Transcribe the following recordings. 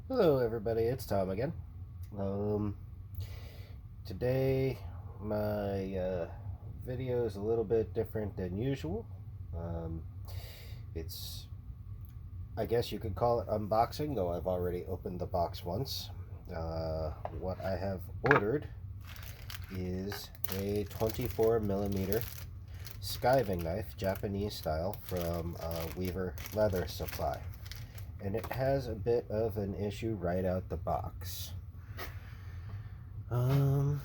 Hello everybody, it's Tom again. Um, Today my video is a little bit different than usual. Um, it's, I guess you could call it unboxing, though I've already opened the box once. What I have ordered is a 24 millimeter skiving knife, Japanese style, from Weaver Leather Supply. And it has a bit of an issue right out the box. Um,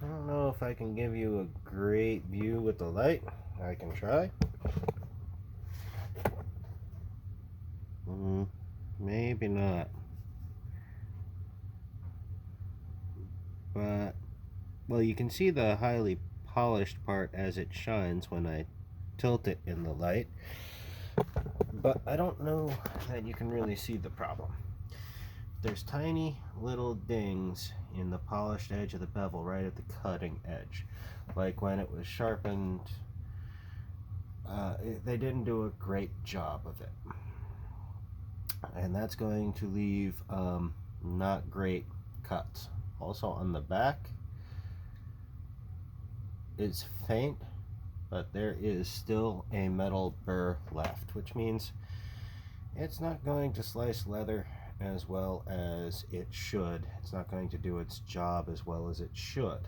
I don't know if I can give you a great view with the light. I can try. Maybe not. But, well, you can see the highly polished part as it shines when I tilt it in the light. But I don't know that you can really see the problem. There's tiny little dings in the polished edge of the bevel right at the cutting edge. Like when it was sharpened, they didn't do a great job of it. And that's going to leave not great cuts. Also on the back, it's faint, but there is still a metal burr left, which means it's not going to slice leather as well as it should. It's not going to do its job as well as it should.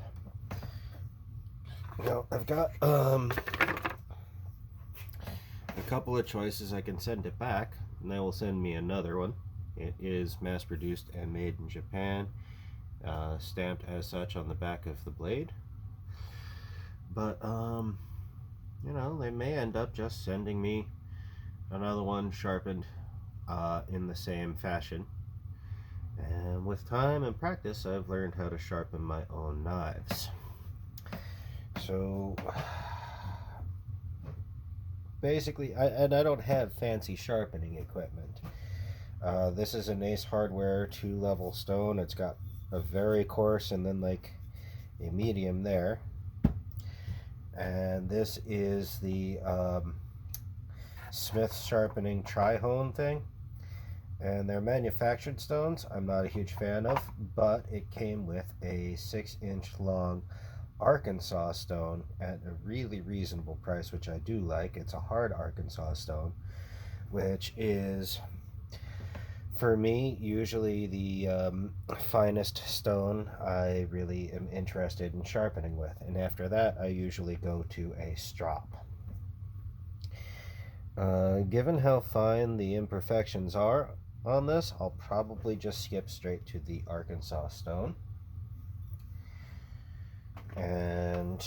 Now I've got a couple of choices. I can send it back and they will send me another one. It is mass produced and made in Japan, stamped as such on the back of the blade. But you know, they may end up just sending me another one sharpened in the same fashion. And with time and practice, I've learned how to sharpen my own knives. So basically, I don't have fancy sharpening equipment. This is an Ace Hardware 2-level stone. It's got a very coarse and then like a medium there. And this is the Smith sharpening tri-hone thing. And they're manufactured stones. I'm not a huge fan of, but it came with a 6-inch long Arkansas stone at a really reasonable price, which I do like. It's a hard Arkansas stone, which is, for me, usually the finest stone I really am interested in sharpening with. And after that, I usually go to a strop. Given how fine the imperfections are on this, I'll probably just skip straight to the Arkansas stone. And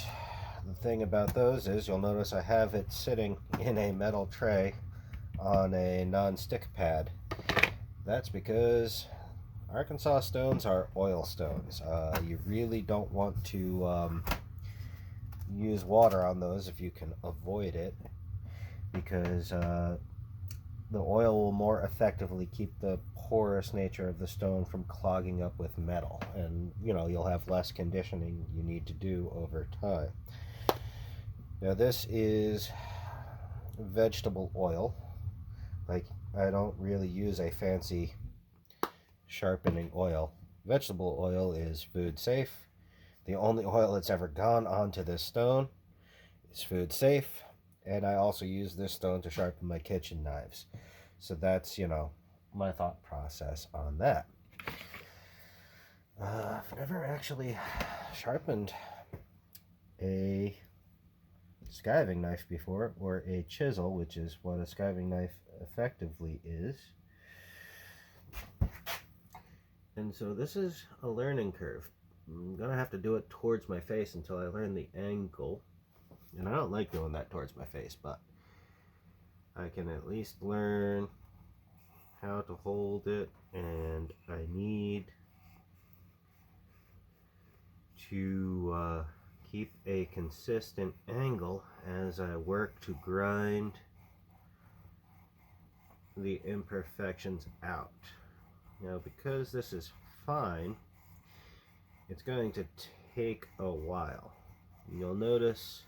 the thing about those is you'll notice I have it sitting in a metal tray on a non-stick pad. That's because Arkansas stones are oil stones. You really don't want to use water on those if you can avoid it, because the oil will more effectively keep the porous nature of the stone from clogging up with metal, and you know, you'll have less conditioning you need to do over time. Now this is vegetable oil. Like, I don't really use a fancy sharpening oil. Vegetable oil is food safe. The only oil that's ever gone onto this stone is food safe, and I also use this stone to sharpen my kitchen knives. So that's, you know, my thought process on that. I've never actually sharpened a skiving knife before, or a chisel, which is what a skiving knife effectively is. And so this is a learning curve. I'm gonna have to do it towards my face until I learn the angle. And I don't like doing that towards my face, but I can at least learn how to hold it, and I need to keep a consistent angle as I work to grind the imperfections out. Now, because this is fine, it's going to take a while. You'll notice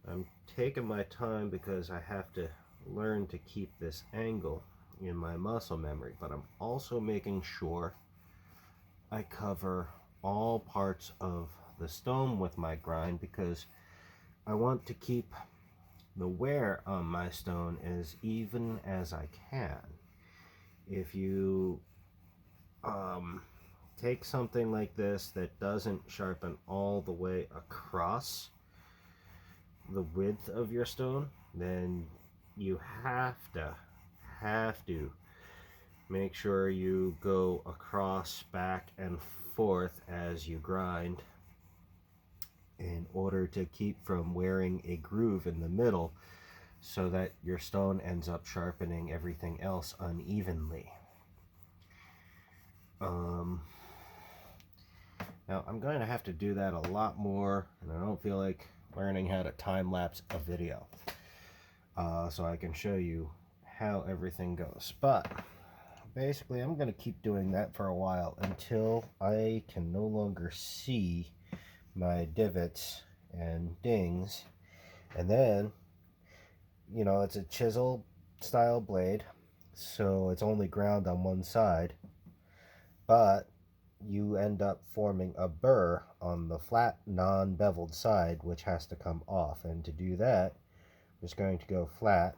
I'm taking my time because I have to learn to keep this angle. in my muscle memory, but I'm also making sure I cover all parts of the stone with my grind, because I want to keep the wear on my stone as even as I can. If you take something like this that doesn't sharpen all the way across the width of your stone, then you have to make sure you go across, back and forth as you grind, in order to keep from wearing a groove in the middle, so that your stone ends up sharpening everything else unevenly. Now I'm going to have to do that a lot more, and I don't feel like learning how to time-lapse a video, so I can show you how everything goes. But basically I'm going to keep doing that for a while until I can no longer see my divots and dings. And then, you know, it's a chisel style blade, so it's only ground on one side, but you end up forming a burr on the flat non-beveled side, which has to come off. And to do that, I'm just going to go flat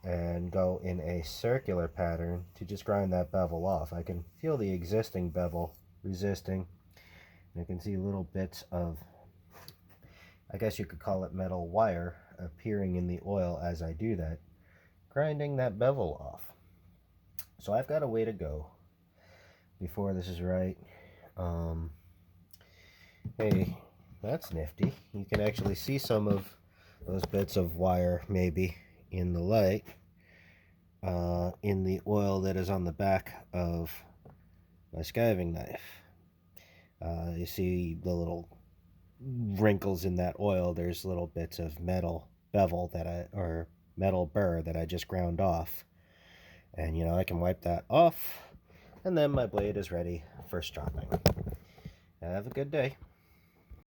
and go in a circular pattern to just grind that bevel off. I can feel the existing bevel resisting, and I can see little bits of, I guess you could call it metal wire, appearing in the oil as I do that, grinding that bevel off. So I've got a way to go before this is right. Hey, that's nifty. You can actually see some of those bits of wire maybe in the light, in the oil that is on the back of my skiving knife. You see the little wrinkles in that oil. There's little bits of metal bevel or metal burr that I just ground off, and you know, I can wipe that off, and then my blade is ready for stropping. Have a good day.